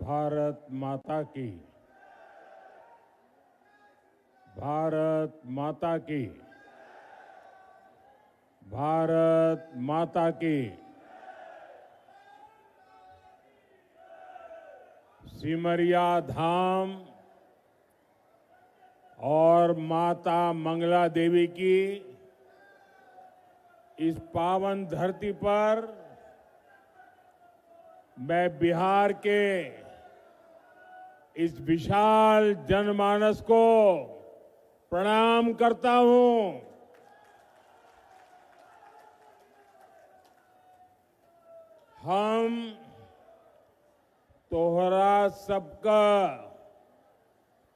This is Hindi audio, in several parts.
भारत माता की। भारत माता की। भारत माता की। सिमरिया धाम और माता मंगला देवी की इस पावन धरती पर मैं बिहार के इस विशाल जनमानस को प्रणाम करता हूं। हम तोहरा सबका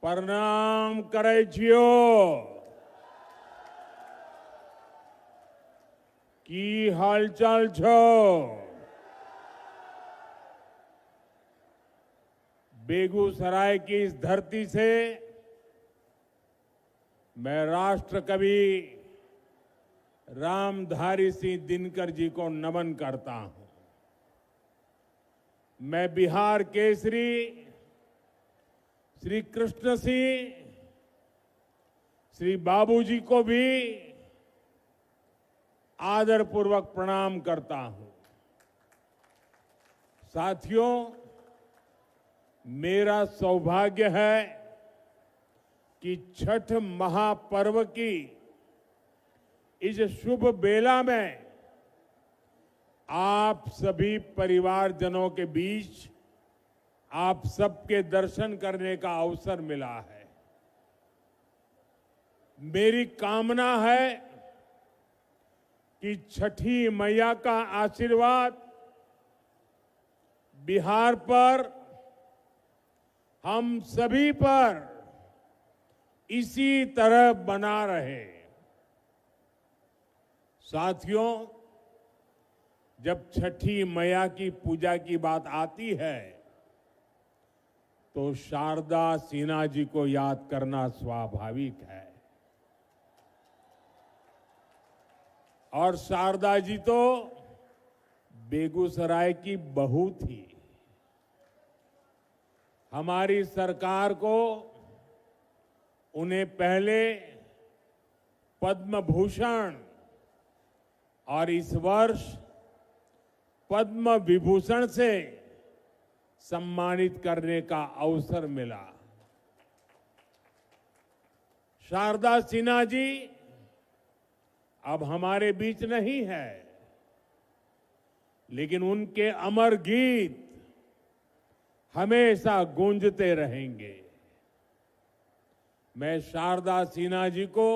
प्रणाम करे छियो। की हालचाल छो? बेगूसराय की इस धरती से मैं राष्ट्र कवि रामधारी सिंह दिनकर जी को नमन करता हूं। मैं बिहार केसरी श्री कृष्ण सिंह श्री बाबूजी को भी आदरपूर्वक प्रणाम करता हूं। साथियों, मेरा सौभाग्य है कि छठ महापर्व की इस शुभ बेला में आप सभी परिवारजनों के बीच आप सबके दर्शन करने का अवसर मिला है। मेरी कामना है कि छठी मैया का आशीर्वाद बिहार पर, हम सभी पर इसी तरह बना रहे। साथियों, जब छठी मैया की पूजा की बात आती है तो शारदा सिन्हा जी को याद करना स्वाभाविक है। और शारदा जी तो बेगूसराय की बहू थी। हमारी सरकार को उन्हें पहले पद्म भूषण और इस वर्ष पद्म विभूषण से सम्मानित करने का अवसर मिला। शारदा सिन्हा जी अब हमारे बीच नहीं है, लेकिन उनके अमर गीत हमेशा गूंजते रहेंगे। मैं शारदा सिन्हा जी को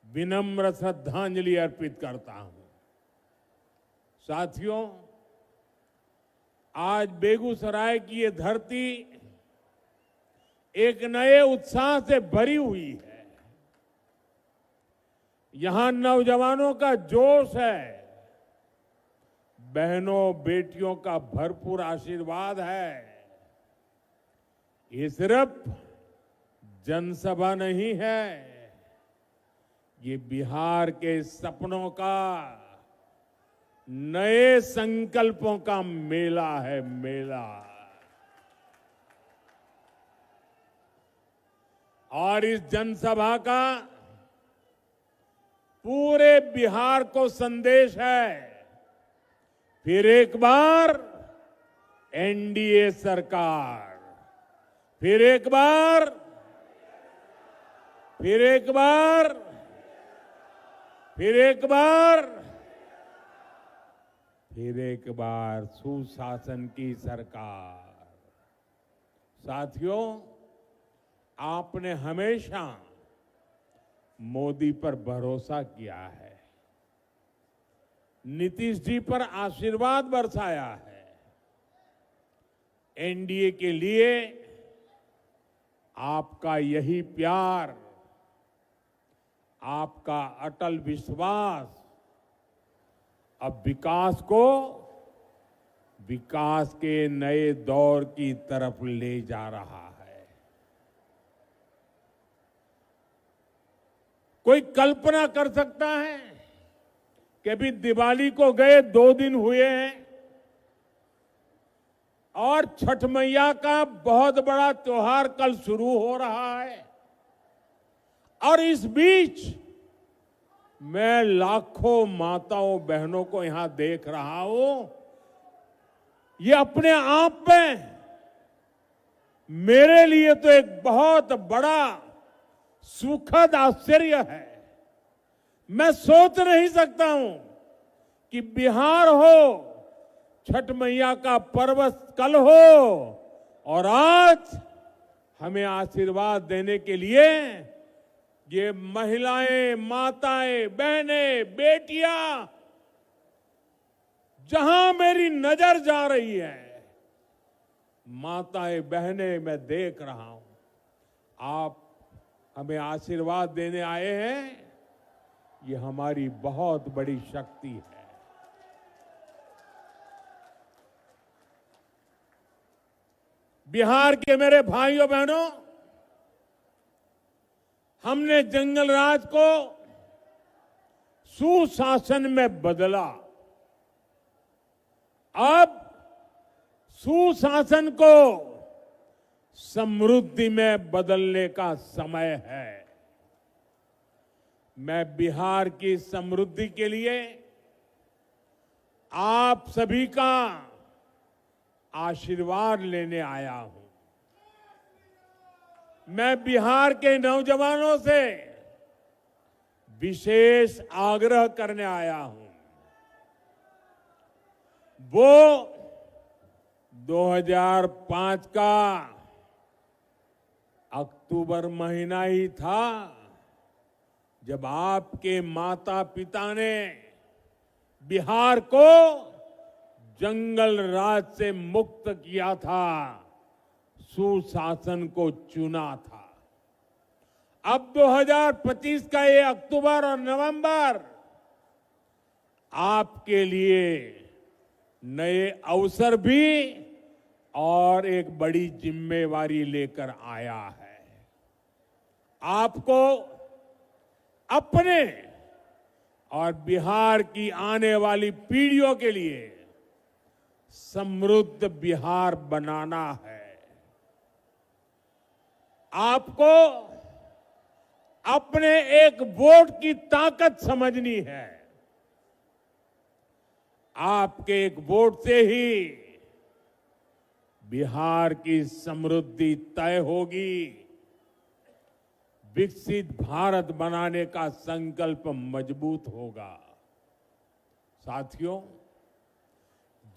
विनम्र श्रद्धांजलि अर्पित करता हूं। साथियों, आज बेगूसराय की ये धरती एक नए उत्साह से भरी हुई है। यहां नौजवानों का जोश है, बहनों बेटियों का भरपूर आशीर्वाद है। ये सिर्फ जनसभा नहीं है, ये बिहार के सपनों का, नए संकल्पों का मेला है, मेला। और इस जनसभा का पूरे बिहार को संदेश है, फिर एक बार एनडीए सरकार, फिर एक बार, फिर एक बार, फिर एक बार, फिर एक बार सुशासन की सरकार। साथियों, आपने हमेशा मोदी पर भरोसा किया है, नीतीश जी पर आशीर्वाद बरसाया है। एनडीए के लिए आपका यही प्यार, आपका अटल विश्वास अब विकास को विकास के नए दौर की तरफ ले जा रहा है। कोई कल्पना कर सकता है कि अभी दिवाली को गए 2 दिन हुए हैं और छठ मैया का बहुत बड़ा त्योहार कल शुरू हो रहा है और इस बीच मैं लाखों माताओं बहनों को यहां देख रहा हूं। ये अपने आप में मेरे लिए तो एक बहुत बड़ा सुखद आश्चर्य है। मैं सोच नहीं सकता हूं कि बिहार हो, छठ मैया का पर्व कल हो और आज हमें आशीर्वाद देने के लिए ये महिलाएं, माताएं, बहनें, बेटियां, जहां मेरी नजर जा रही है, माताएं, बहनें मैं देख रहा हूं। आप हमें आशीर्वाद देने आए हैं, ये हमारी बहुत बड़ी शक्ति है। बिहार के मेरे भाइयों बहनों, हमने जंगल राज को सुशासन में बदला। अब सुशासन को समृद्धि में बदलने का समय है। मैं बिहार की समृद्धि के लिए आप सभी का आशीर्वाद लेने आया हूं। मैं बिहार के नौजवानों से विशेष आग्रह करने आया हूं। वो 2005 का अक्टूबर महीना ही था जब आपके माता पिता ने बिहार को जंगल राज से मुक्त किया था, सुशासन को चुना था। अब 2025 का ये अक्टूबर और नवंबर आपके लिए नए अवसर भी और एक बड़ी जिम्मेवारी लेकर आया है। आपको अपने और बिहार की आने वाली पीढ़ियों के लिए समृद्ध बिहार बनाना है। आपको अपने एक वोट की ताकत समझनी है। आपके एक वोट से ही बिहार की समृद्धि तय होगी। विकसित भारत बनाने का संकल्प मजबूत होगा। साथियों,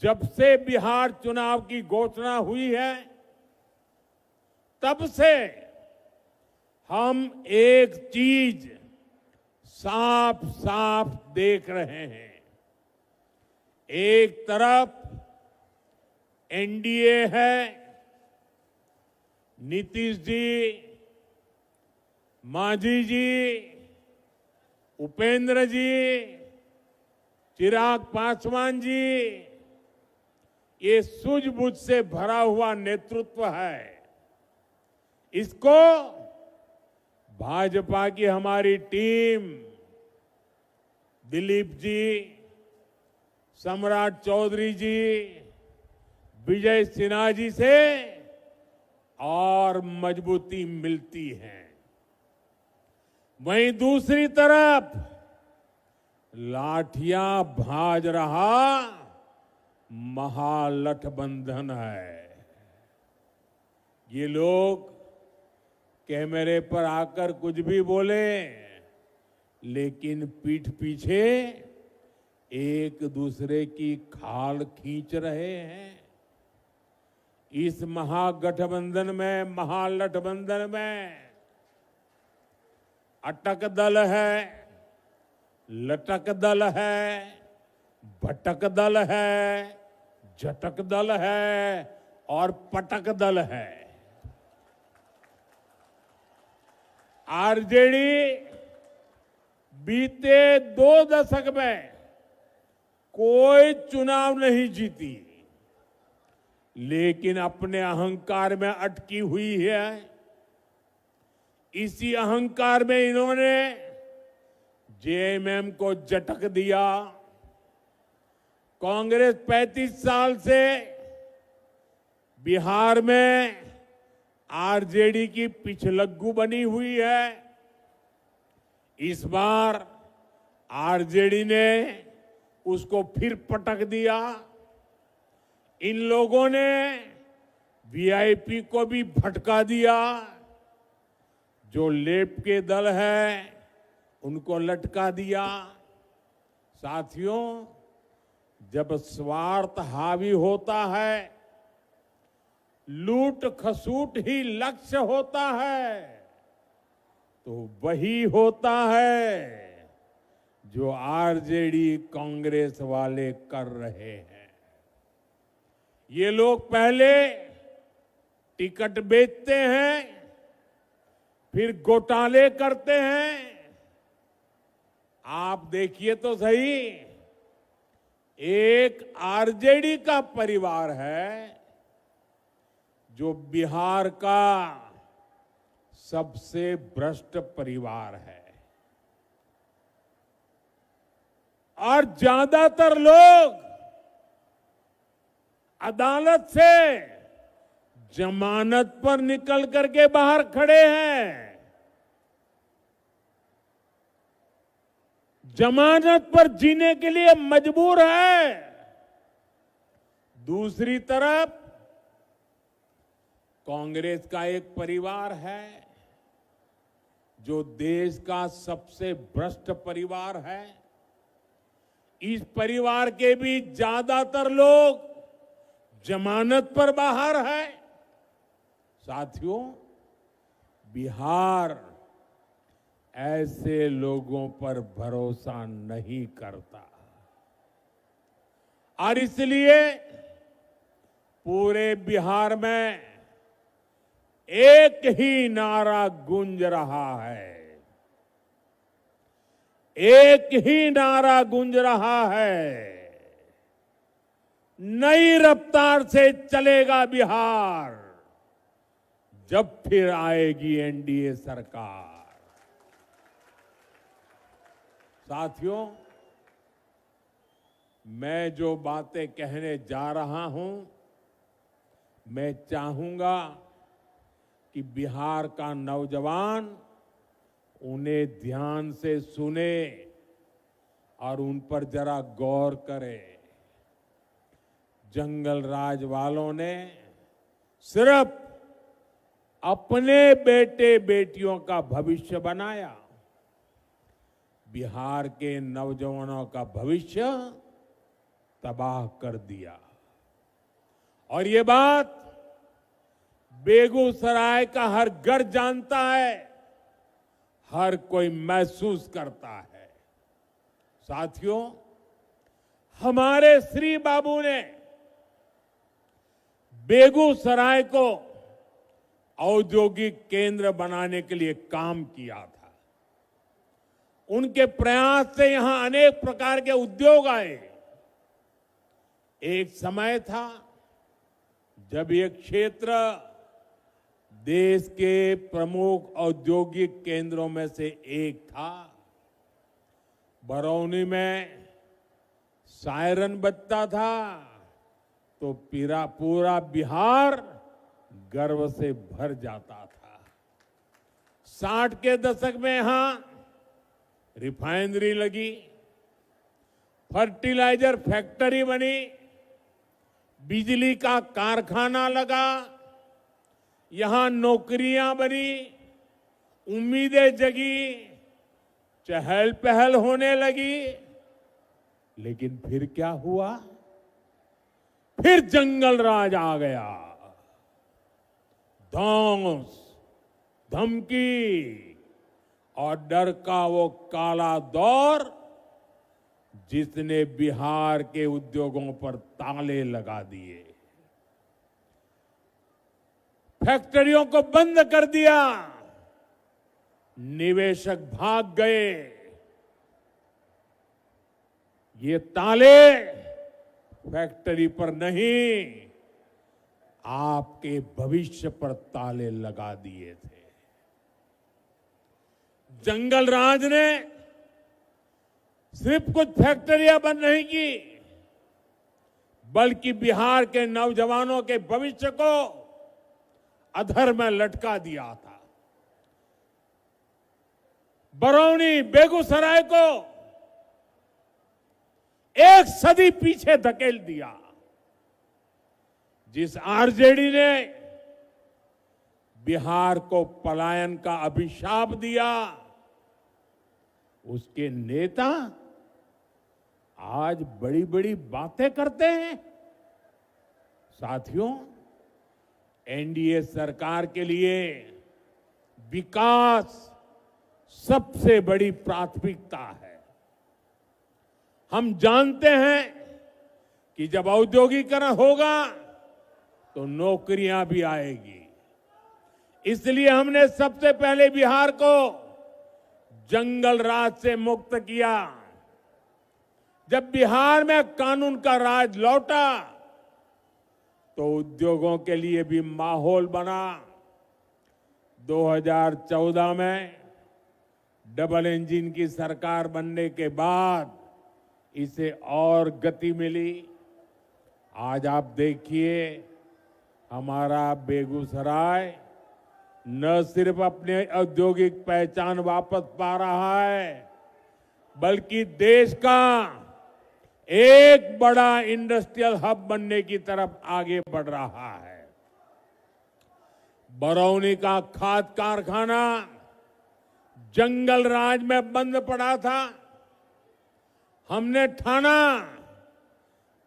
जब से बिहार चुनाव की घोषणा हुई है, तब से हम एक चीज साफ साफ देख रहे हैं। एक तरफ एनडीए है, नीतीश जी, मांझी जी, उपेंद्र जी, चिराग पासवान जी, ये सूझबूझ से भरा हुआ नेतृत्व है। इसको भाजपा की हमारी टीम, दिलीप जी, सम्राट चौधरी जी, विजय सिन्हा जी से और मजबूती मिलती है। वहीं दूसरी तरफ लाठियां भाज रहा महागठबंधन है। ये लोग कैमरे पर आकर कुछ भी बोले, लेकिन पीठ पीछे एक दूसरे की खाल खींच रहे हैं। इस महागठबंधन में अटक दल है, लटक दल है, भटक दल है, झटक दल है और पटक दल है। आरजेडी बीते 2 दशक में कोई चुनाव नहीं जीती, लेकिन अपने अहंकार में अटकी हुई है। इसी अहंकार में इन्होंने जेएमएम को झटक दिया। कांग्रेस 35 साल से बिहार में आरजेडी की पिछलग्गू बनी हुई है। इस बार आरजेडी ने उसको फिर पटक दिया। इन लोगों ने वीआईपी को भी भटका दिया। जो लेफ्ट के दल है उनको लटका दिया। साथियों, जब स्वार्थ हावी होता है, लूट खसूट ही लक्ष्य होता है, तो वही होता है जो आरजेडी कांग्रेस वाले कर रहे हैं। ये लोग पहले टिकट बेचते हैं, फिर घोटाले करते हैं। आप देखिए तो सही, एक आरजेडी का परिवार है जो बिहार का सबसे भ्रष्ट परिवार है, और ज्यादातर लोग अदालत से जमानत पर निकल करके बाहर खड़े हैं। जमानत पर जीने के लिए मजबूर है। दूसरी तरफ कांग्रेस का एक परिवार है जो देश का सबसे भ्रष्ट परिवार है। इस परिवार के भी ज्यादातर लोग जमानत पर बाहर है। साथियों, बिहार ऐसे लोगों पर भरोसा नहीं करता, और इसलिए पूरे बिहार में एक ही नारा गूंज रहा है। एक ही नारा गूंज रहा है, नई रफ्तार से चलेगा बिहार जब फिर आएगी एनडीए सरकार। साथियों, मैं जो बातें कहने जा रहा हूं, मैं चाहूंगा कि बिहार का नौजवान उन्हें ध्यान से सुने और उन पर जरा गौर करे। जंगल राज वालों ने सिर्फ अपने बेटे बेटियों का भविष्य बनाया, बिहार के नौजवानों का भविष्य तबाह कर दिया। और ये बात बेगूसराय का हर घर जानता है, हर कोई महसूस करता है। साथियों, हमारे श्री बाबू ने बेगूसराय को औद्योगिक केंद्र बनाने के लिए काम किया था। उनके प्रयास से यहां अनेक प्रकार के उद्योग आए। एक समय था जब ये क्षेत्र देश के प्रमुख औद्योगिक केंद्रों में से एक था। बरौनी में सायरन बजता था तो पूरा बिहार गर्व से भर जाता था। 60 के दशक में यहां रिफाइनरी लगी, फर्टिलाइजर फैक्ट्री बनी, बिजली का कारखाना लगा, यहां नौकरियां बनी, उम्मीदें जगी, चहल पहल होने लगी। लेकिन फिर क्या हुआ? फिर जंगल राज आ गया। धौंस, धमकी और डर का वो काला दौर जिसने बिहार के उद्योगों पर ताले लगा दिए, फैक्ट्रियों को बंद कर दिया, निवेशक भाग गए। ये ताले फैक्ट्री पर नहीं, आपके भविष्य पर ताले लगा दिए थे। जंगल राज ने सिर्फ कुछ फैक्ट्रियां बंद नहीं की, बल्कि बिहार के नौजवानों के भविष्य को अधर में लटका दिया था। बरौनी, बेगूसराय को एक सदी पीछे धकेल दिया। जिस आरजेडी ने बिहार को पलायन का अभिशाप दिया, उसके नेता आज बड़ी बड़ी बातें करते हैं। साथियों, एनडीए सरकार के लिए विकास सबसे बड़ी प्राथमिकता है। हम जानते हैं कि जब औद्योगिकरण होगा तो नौकरियां भी आएगी। इसलिए हमने सबसे पहले बिहार को जंगल राज से मुक्त किया। जब बिहार में कानून का राज लौटा तो उद्योगों के लिए भी माहौल बना। 2014 में डबल इंजन की सरकार बनने के बाद इसे और गति मिली। आज आप देखिए, हमारा बेगूसराय न सिर्फ अपने औद्योगिक पहचान वापस पा रहा है, बल्कि देश का एक बड़ा इंडस्ट्रियल हब बनने की तरफ आगे बढ़ रहा है। बरौनी का खाद कारखाना जंगल राज में बंद पड़ा था। हमने ठाना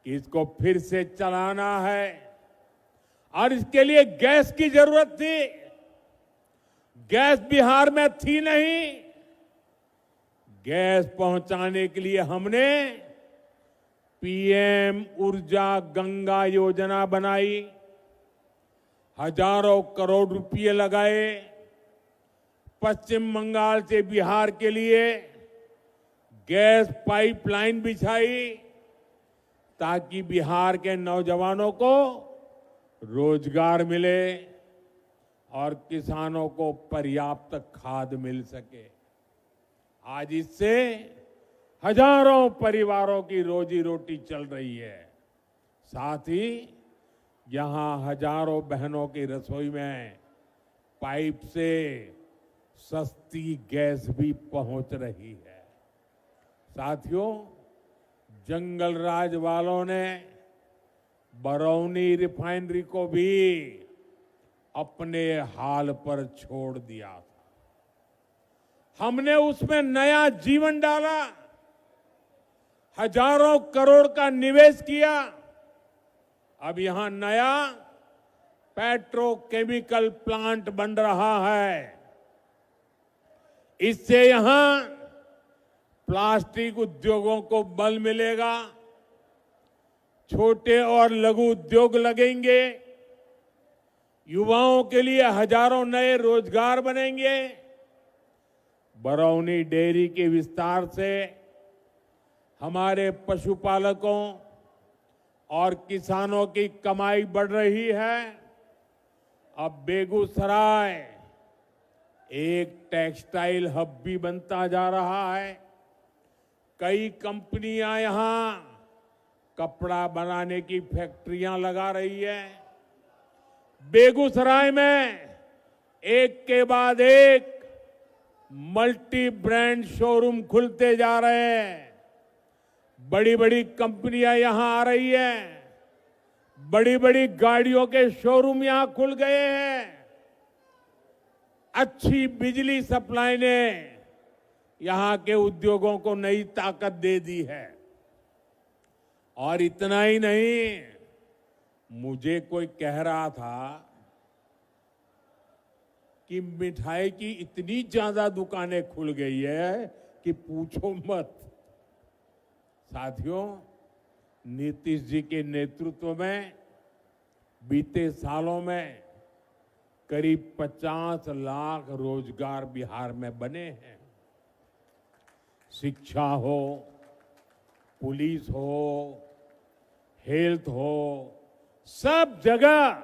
कि इसको फिर से चलाना है और इसके लिए गैस की जरूरत थी। गैस बिहार में थी नहीं। गैस पहुंचाने के लिए हमने पीएम ऊर्जा गंगा योजना बनाई। हजारों करोड़ रुपए लगाए। पश्चिम बंगाल से बिहार के लिए गैस पाइपलाइन बिछाई ताकि बिहार के नौजवानों को रोजगार मिले और किसानों को पर्याप्त खाद मिल सके। आज इससे हजारों परिवारों की रोजी रोटी चल रही है। साथ ही यहां हजारों बहनों की रसोई में पाइप से सस्ती गैस भी पहुंच रही है। साथियों, जंगल राज वालों ने बरौनी रिफाइनरी को भी अपने हाल पर छोड़ दिया था। हमने उसमें नया जीवन डाला। हजारों करोड़ का निवेश किया। अब यहां नया पेट्रोकेमिकल प्लांट बन रहा है। इससे यहां प्लास्टिक उद्योगों को बल मिलेगा। छोटे और लघु उद्योग लगेंगे। युवाओं के लिए हजारों नए रोजगार बनेंगे। बरौनी डेयरी के विस्तार से हमारे पशुपालकों और किसानों की कमाई बढ़ रही है। अब बेगूसराय एक टेक्सटाइल हब भी बनता जा रहा है। कई कंपनियां यहां कपड़ा बनाने की फैक्ट्रियां लगा रही है। बेगूसराय में एक के बाद एक मल्टी ब्रांड शोरूम खुलते जा रहे हैं। बड़ी बड़ी कंपनियां यहां आ रही हैं। बड़ी बड़ी गाड़ियों के शोरूम यहां खुल गए हैं। अच्छी बिजली सप्लाई ने यहां के उद्योगों को नई ताकत दे दी है। और इतना ही नहीं, मुझे कोई कह रहा था कि मिठाई की इतनी ज्यादा दुकानें खुल गई है कि पूछो मत। साथियों, नीतीश जी के नेतृत्व में बीते सालों में करीब 50 लाख रोजगार बिहार में बने हैं। शिक्षा हो, पुलिस हो, हेल्थ हो, सब जगह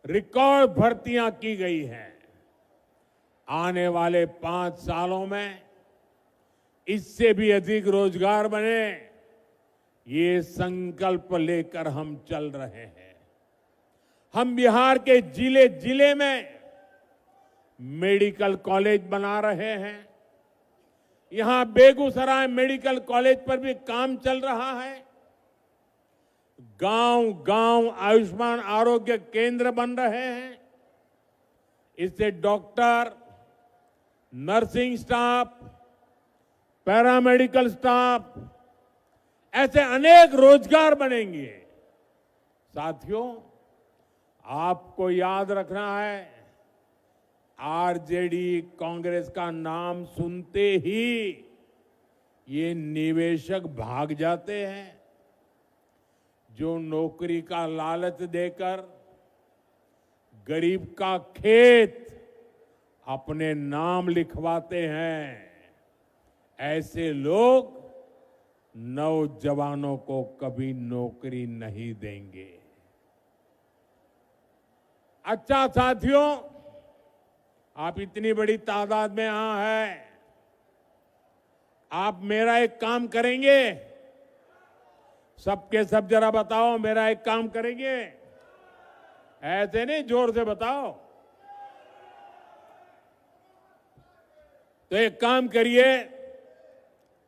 रिकॉर्ड भर्तियां की गई हैं। आने वाले 5 सालों में इससे भी अधिक रोजगार बने, ये संकल्प लेकर हम चल रहे हैं। हम बिहार के जिले जिले में मेडिकल कॉलेज बना रहे हैं। यहां बेगूसराय मेडिकल कॉलेज पर भी काम चल रहा है। गांव गांव आयुष्मान आरोग्य केंद्र बन रहे हैं। इससे doctor, nursing staff, paramedical staff, ऐसे अनेक रोजगार बनेंगे। साथियों, आपको याद रखना है, आरजेडी कांग्रेस का नाम सुनते ही ये निवेशक भाग जाते हैं। जो नौकरी का लालच देकर गरीब का खेत अपने नाम लिखवाते हैं, ऐसे लोग नौजवानों को कभी नौकरी नहीं देंगे। अच्छा साथियों, आप इतनी बड़ी तादाद में यहां हैं, आप मेरा एक काम करेंगे? सबके सब जरा बताओ, मेरा एक काम करेंगे? ऐसे नहीं, जोर से बताओ। तो एक काम करिए,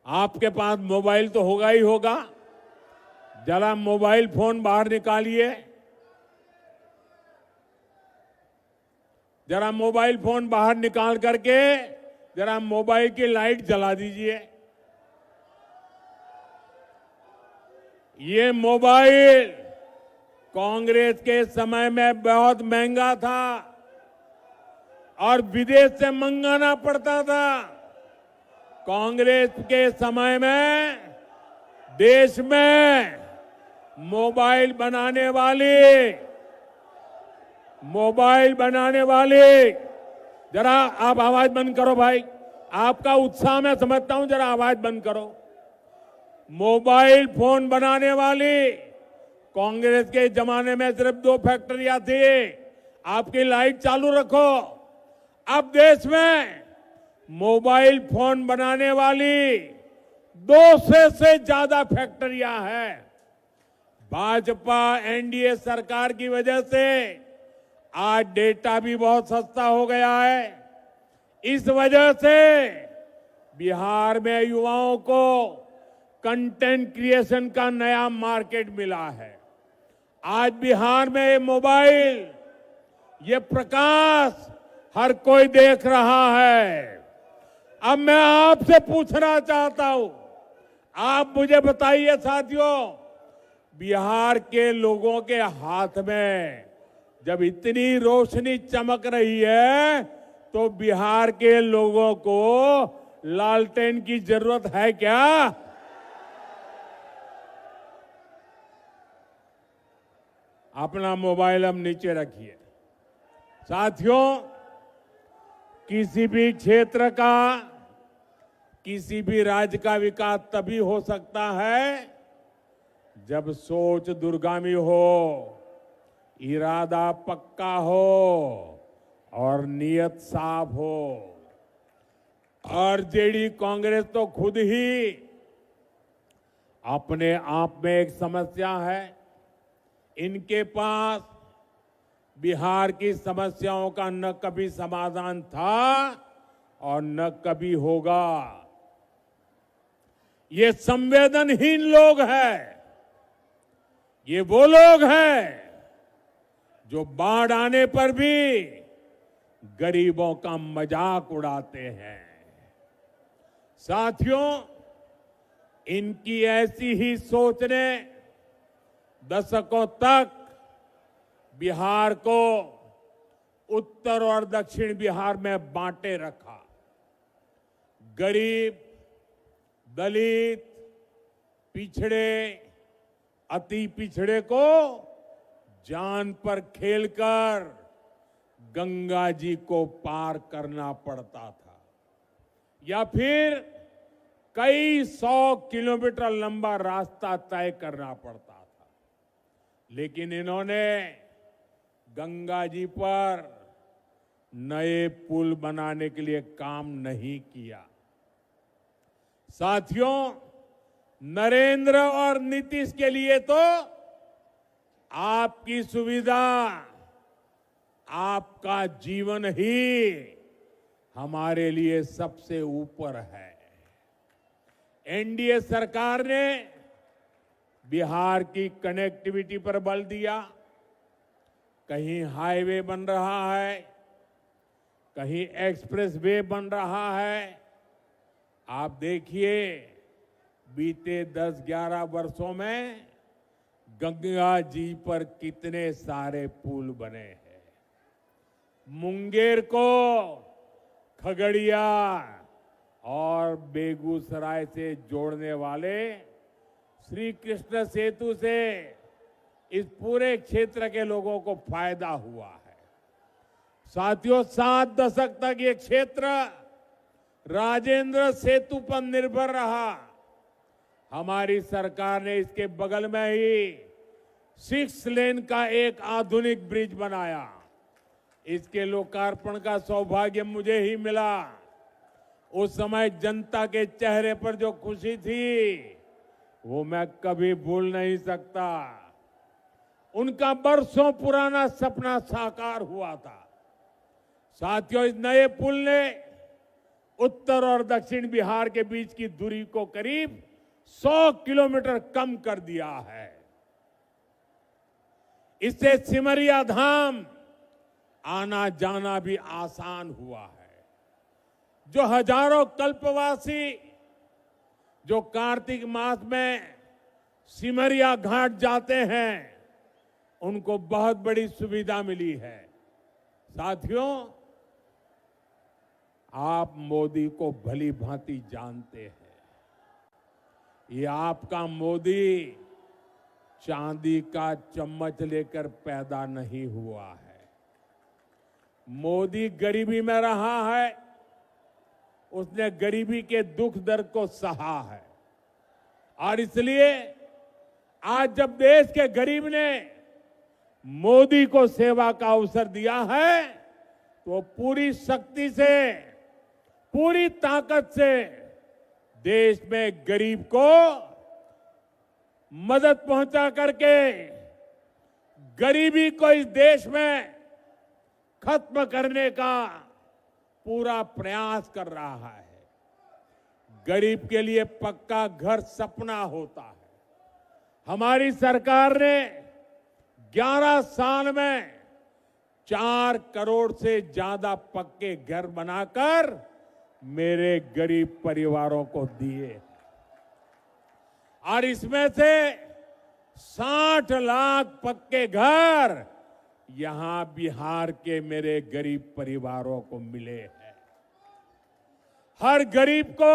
आपके पास मोबाइल तो होगा ही होगा, जरा मोबाइल फोन बाहर निकालिए। जरा मोबाइल फोन बाहर निकाल करके जरा मोबाइल की लाइट जला दीजिए। ये मोबाइल कांग्रेस के समय में बहुत महंगा था और विदेश से मंगाना पड़ता था। कांग्रेस के समय में देश में मोबाइल बनाने वाले, जरा आप आवाज बंद करो भाई, आपका उत्साह मैं समझता हूं, जरा आवाज बंद करो। मोबाइल फोन बनाने वाली कांग्रेस के जमाने में सिर्फ 2 फैक्ट्रियां थी। आपकी लाइट चालू रखो। अब देश में मोबाइल फोन बनाने वाली 200 से ज्यादा फैक्ट्रियां हैं। भाजपा एनडीए सरकार की वजह से आज डेटा भी बहुत सस्ता हो गया है। इस वजह से बिहार में युवाओं को कंटेंट क्रिएशन का नया मार्केट मिला है। आज बिहार में मोबाइल, ये प्रकाश हर कोई देख रहा है। अब मैं आपसे पूछना चाहता हूं, आप मुझे बताइए साथियों, बिहार के लोगों के हाथ में जब इतनी रोशनी चमक रही है तो बिहार के लोगों को लालटेन की जरूरत है क्या? अपना मोबाइल हम नीचे रखिए। साथियों, किसी भी क्षेत्र का, किसी भी राज्य का विकास तभी हो सकता है जब सोच दूरगामी हो, इरादा पक्का हो और नीयत साफ हो। आरजेडी कांग्रेस तो खुद ही अपने आप में एक समस्या है। इनके पास बिहार की समस्याओं का न कभी समाधान था और न कभी होगा। ये संवेदनहीन लोग हैं। ये वो लोग हैं जो बाढ़ आने पर भी गरीबों का मजाक उड़ाते हैं। साथियों, इनकी ऐसी ही सोच ने दशकों तक बिहार को उत्तर और दक्षिण बिहार में बांटे रखा। गरीब, दलित, पिछड़े, अति पिछड़े को जान पर खेलकर गंगा जी को पार करना पड़ता था या फिर कई 100 किलोमीटर लंबा रास्ता तय करना पड़ता था। लेकिन इन्होंने गंगा जी पर नए पुल बनाने के लिए काम नहीं किया। साथियों, नरेंद्र और नीतीश के लिए तो आपकी सुविधा, आपका जीवन ही हमारे लिए सबसे ऊपर है। एनडीए सरकार ने बिहार की कनेक्टिविटी पर बल दिया। कहीं हाईवे बन रहा है, कहीं एक्सप्रेस वे बन रहा है। आप देखिए, बीते 10-11 वर्षों में गंगा जी पर कितने सारे पुल बने हैं। मुंगेर को खगड़िया और बेगूसराय से जोड़ने वाले श्री कृष्ण सेतु से इस पूरे क्षेत्र के लोगों को फायदा हुआ है। साथियों, 7 दशक तक ये क्षेत्र राजेंद्र सेतु पर निर्भर रहा। हमारी सरकार ने इसके बगल में ही 6 लेन का एक आधुनिक ब्रिज बनाया। इसके लोकार्पण का सौभाग्य मुझे ही मिला। उस समय जनता के चेहरे पर जो खुशी थी वो मैं कभी भूल नहीं सकता। उनका बरसों पुराना सपना साकार हुआ था। साथियों, इस नए पुल ने उत्तर और दक्षिण बिहार के बीच की दूरी को करीब 100 किलोमीटर कम कर दिया है। इससे सिमरिया धाम आना जाना भी आसान हुआ है। जो हजारों कल्पवासी जो कार्तिक मास में सिमरिया घाट जाते हैं, उनको बहुत बड़ी सुविधा मिली है। साथियों, आप मोदी को भली भांति जानते हैं। ये आपका मोदी चांदी का चम्मच लेकर पैदा नहीं हुआ है। मोदी गरीबी में रहा है। उसने गरीबी के दुख दर्द को सहा है और इसलिए आज जब देश के गरीब ने मोदी को सेवा का अवसर दिया है, तो पूरी शक्ति से, पूरी ताकत से देश में गरीब को मदद पहुंचा करके गरीबी को इस देश में खत्म करने का पूरा प्रयास कर रहा है। गरीब के लिए पक्का घर सपना होता है। हमारी सरकार ने 11 साल में 4 करोड़ से ज्यादा पक्के घर बनाकर मेरे गरीब परिवारों को दिए और इसमें से 60 लाख पक्के घर यहां बिहार के मेरे गरीब परिवारों को मिले हैं। हर गरीब को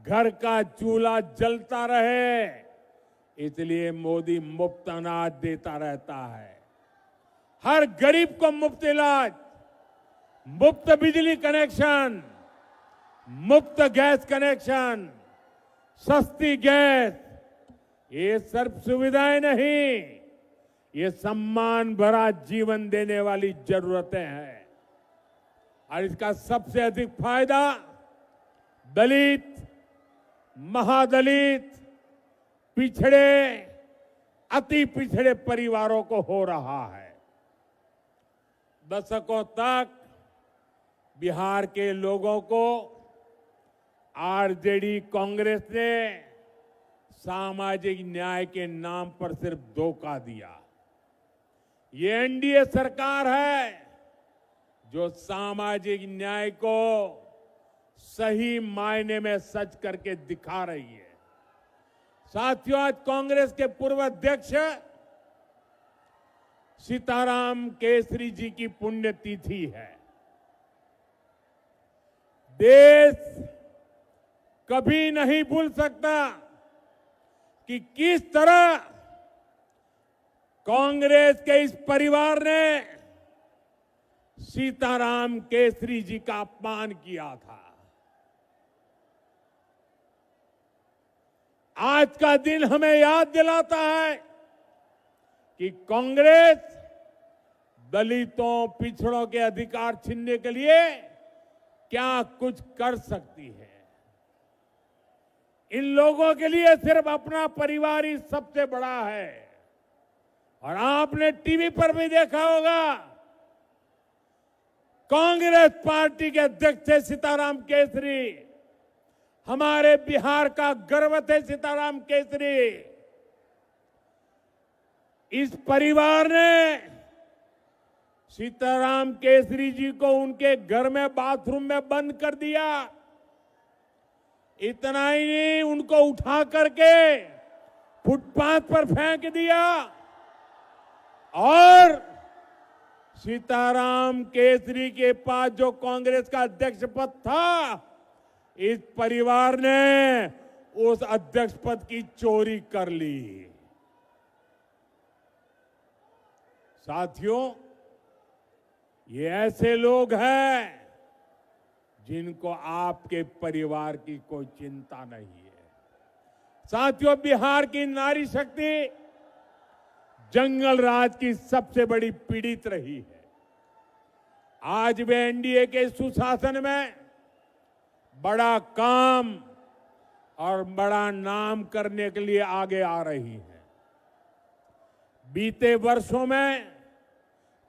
घर का चूल्हा जलता रहे, इसलिए मोदी मुफ्त अनाज देता रहता है। हर गरीब को मुफ्त इलाज, मुफ्त बिजली कनेक्शन, मुफ्त गैस कनेक्शन, सस्ती गैस, ये सिर्फ सुविधाएं नहीं, ये सम्मान भरा जीवन देने वाली जरूरतें हैं। और इसका सबसे अधिक फायदा दलित, महादलित, पिछड़े, अति पिछड़े परिवारों को हो रहा है। दशकों तक बिहार के लोगों को आरजेडी कांग्रेस ने सामाजिक न्याय के नाम पर सिर्फ धोखा दिया। ये एनडीए सरकार है जो सामाजिक न्याय को सही मायने में सच करके दिखा रही है। साथियों, आज कांग्रेस के पूर्व अध्यक्ष सीताराम केसरी जी की पुण्यतिथि है। देश कभी नहीं भूल सकता कि किस तरह कांग्रेस के इस परिवार ने सीताराम केसरी जी का अपमान किया था। आज का दिन हमें याद दिलाता है कि कांग्रेस दलितों, पिछड़ों के अधिकार छीनने के लिए क्या कुछ कर सकती है। इन लोगों के लिए सिर्फ अपना परिवार ही सबसे बड़ा है। और आपने टीवी पर भी देखा होगा, कांग्रेस पार्टी के अध्यक्ष थे सीताराम केसरी, हमारे बिहार का गर्व थे सीताराम केसरी। इस परिवार ने सीताराम केसरी जी को उनके घर में बाथरूम में बंद कर दिया। इतना ही नहीं, उनको उठा करके फुटपाथ पर फेंक दिया। और सीताराम केसरी के पास जो कांग्रेस का अध्यक्ष पद था, इस परिवार ने उस अध्यक्ष पद की चोरी कर ली। साथियों, ये ऐसे लोग हैं जिनको आपके परिवार की कोई चिंता नहीं है। साथियों, बिहार की नारी शक्ति जंगल राज की सबसे बड़ी पीड़ित रही है। आज वे एनडीए के सुशासन में बड़ा काम और बड़ा नाम करने के लिए आगे आ रही है। बीते वर्षों में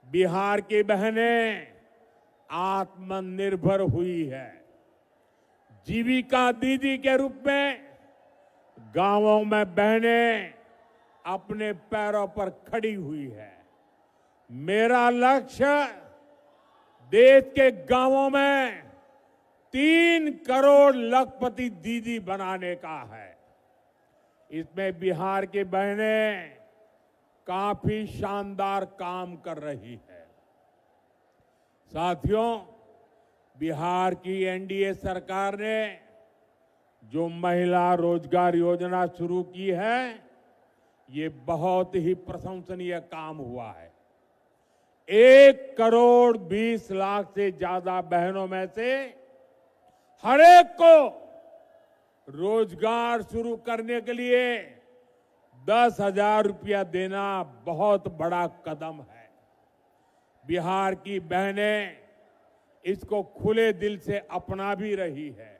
बिहार की बहनें आत्मनिर्भर हुई है। जीविका दीदी के रूप में गांवों में बहनें अपने पैरों पर खड़ी हुई है। मेरा लक्ष्य देश के गांवों में 3 करोड़ लखपति दीदी बनाने का है। इसमें बिहार की बहनें काफी शानदार काम कर रही है। साथियों, बिहार की एनडीए सरकार ने जो महिला रोजगार योजना शुरू की है, ये बहुत ही प्रशंसनीय काम हुआ है। 1 करोड़ 20 लाख से ज्यादा बहनों में से हर एक को रोजगार शुरू करने के लिए 10,000 रुपया देना बहुत बड़ा कदम है। बिहार की बहनें इसको खुले दिल से अपना भी रही है।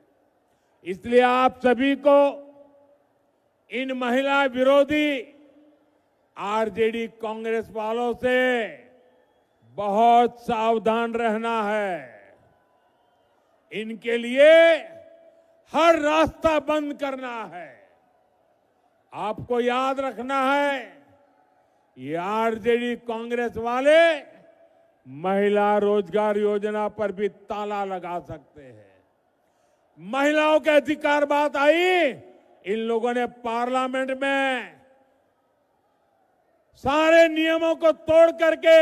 इसलिए आप सभी को इन महिला विरोधी आरजेडी कांग्रेस वालों से बहुत सावधान रहना है। इनके लिए हर रास्ता बंद करना है। आपको याद रखना है, ये आरजेडी कांग्रेस वाले महिला रोजगार योजना पर भी ताला लगा सकते हैं। महिलाओं के अधिकार बात आई, इन लोगों ने पार्लियामेंट में सारे नियमों को तोड़ करके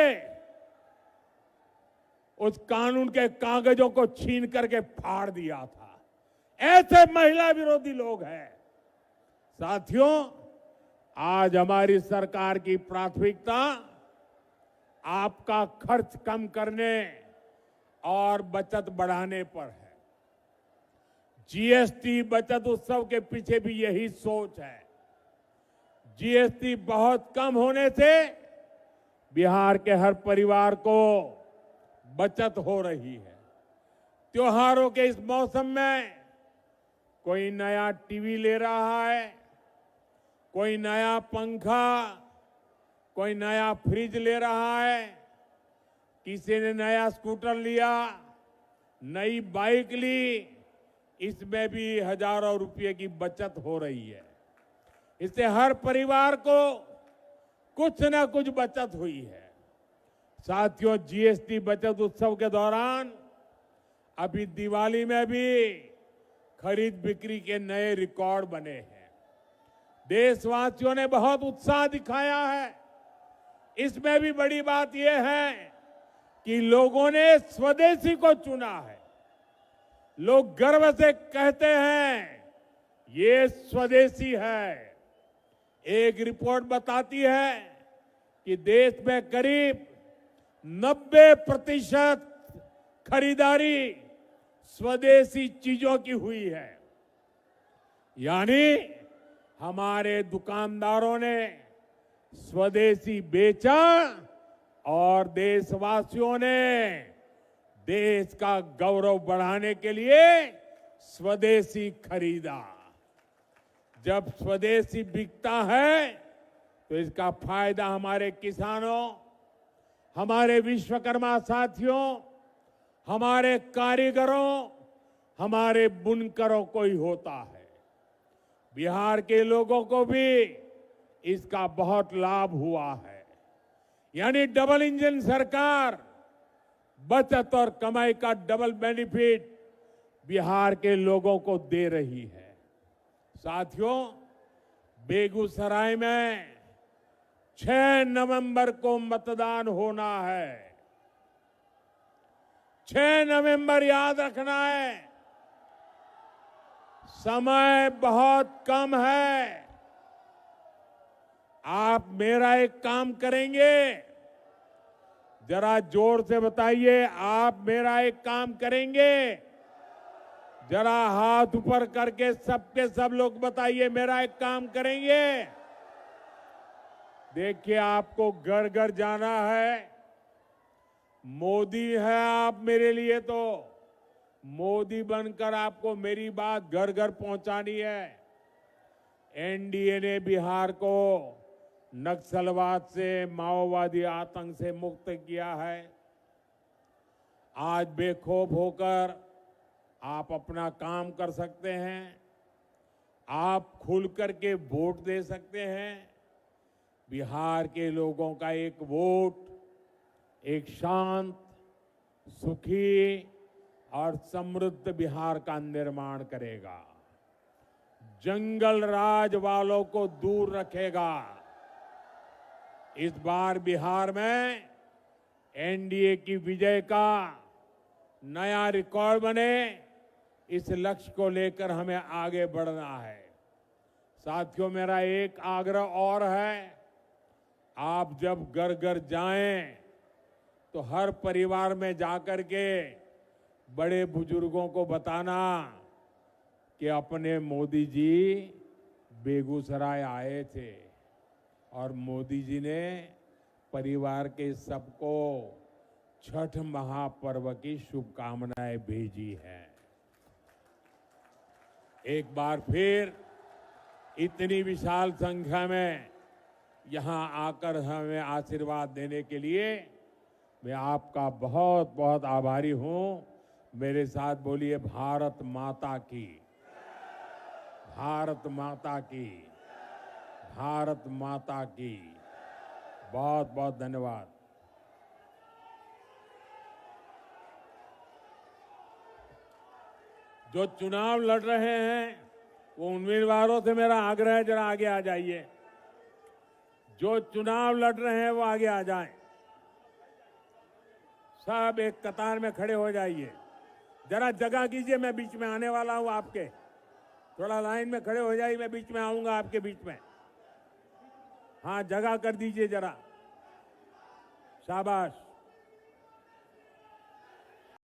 उस कानून के कागजों को छीन करके फाड़ दिया था। ऐसे महिला विरोधी लोग हैं। साथियों, आज हमारी सरकार की प्राथमिकता आपका खर्च कम करने और बचत बढ़ाने पर है। जीएसटी बचत उत्सव के पीछे भी यही सोच है। जीएसटी बहुत कम होने से बिहार के हर परिवार को बचत हो रही है। त्योहारों के इस मौसम में कोई नया टीवी ले रहा है, कोई नया पंखा, कोई नया फ्रिज ले रहा है, किसी ने नया स्कूटर लिया, नई बाइक ली। इसमें भी हजारों रुपए की बचत हो रही है। इससे हर परिवार को कुछ न कुछ बचत हुई है। साथियों, जीएसटी बचत उत्सव के दौरान अभी दिवाली में भी खरीद बिक्री के नए रिकॉर्ड बने हैं। देशवासियों ने बहुत उत्साह दिखाया है। इसमें भी बड़ी बात यह है कि लोगों ने स्वदेशी को चुना है। लोग गर्व से कहते हैं ये स्वदेशी है। एक रिपोर्ट बताती है कि देश में करीब 90% खरीदारी स्वदेशी चीजों की हुई है। यानी हमारे दुकानदारों ने स्वदेशी बेचा और देशवासियों ने देश का गौरव बढ़ाने के लिए स्वदेशी खरीदा। जब स्वदेशी बिकता है तो इसका फायदा हमारे किसानों, हमारे विश्वकर्मा साथियों, हमारे कारीगरों, हमारे बुनकरों को ही होता है। बिहार के लोगों को भी इसका बहुत लाभ हुआ है। यानी डबल इंजन सरकार, बचत और कमाई का डबल बेनिफिट बिहार के लोगों को दे रही है। साथियों, बेगूसराय में 6 नवंबर को मतदान होना है। 6 नवंबर याद रखना है। समय बहुत कम है। आप मेरा एक काम करेंगे, जरा जोर से बताइए, आप मेरा एक काम करेंगे? जरा हाथ ऊपर करके सबके सब लोग बताइए, मेरा एक काम करेंगे? देखिए, आपको घर घर जाना है। मोदी है आप मेरे लिए, तो मोदी बनकर आपको मेरी बात घर घर पहुंचानी है। एनडीए ने बिहार को नक्सलवाद से, माओवादी आतंक से मुक्त किया है। आज बेखौफ होकर आप अपना काम कर सकते हैं। आप खुल करके वोट दे सकते हैं। बिहार के लोगों का एक वोट एक शांत, सुखी और समृद्ध बिहार का निर्माण करेगा। जंगल राज वालों को दूर रखेगा। इस बार बिहार में एनडीए की विजय का नया रिकॉर्ड बने, इस लक्ष्य को लेकर हमें आगे बढ़ना है। साथियों, मेरा एक आग्रह और है। आप जब घर घर जाएं तो हर परिवार में जाकर के बड़े बुजुर्गों को बताना कि अपने मोदी जी बेगूसराय आए थे और मोदी जी ने परिवार के सबको छठ महापर्व की शुभकामनाएं भेजी हैं। एक बार फिर इतनी विशाल संख्या में यहां आकर हमें आशीर्वाद देने के लिए मैं आपका बहुत बहुत आभारी हूं। मेरे साथ बोलिए, भारत माता की, भारत माता की, भारत माता की। बहुत बहुत धन्यवाद। जो चुनाव लड़ रहे हैं वो उम्मीदवारों से मेरा आग्रह है, जरा आगे आ जाइए। जो चुनाव लड़ रहे हैं वो आगे आ जाएं। सब एक कतार में खड़े हो जाइए। जरा जगह कीजिए, मैं बीच में आने वाला हूं आपके। थोड़ा लाइन में खड़े हो जाइए, मैं बीच में आऊंगा आपके बीच में। हाँ, जगह कर दीजिए जरा। शाबाश।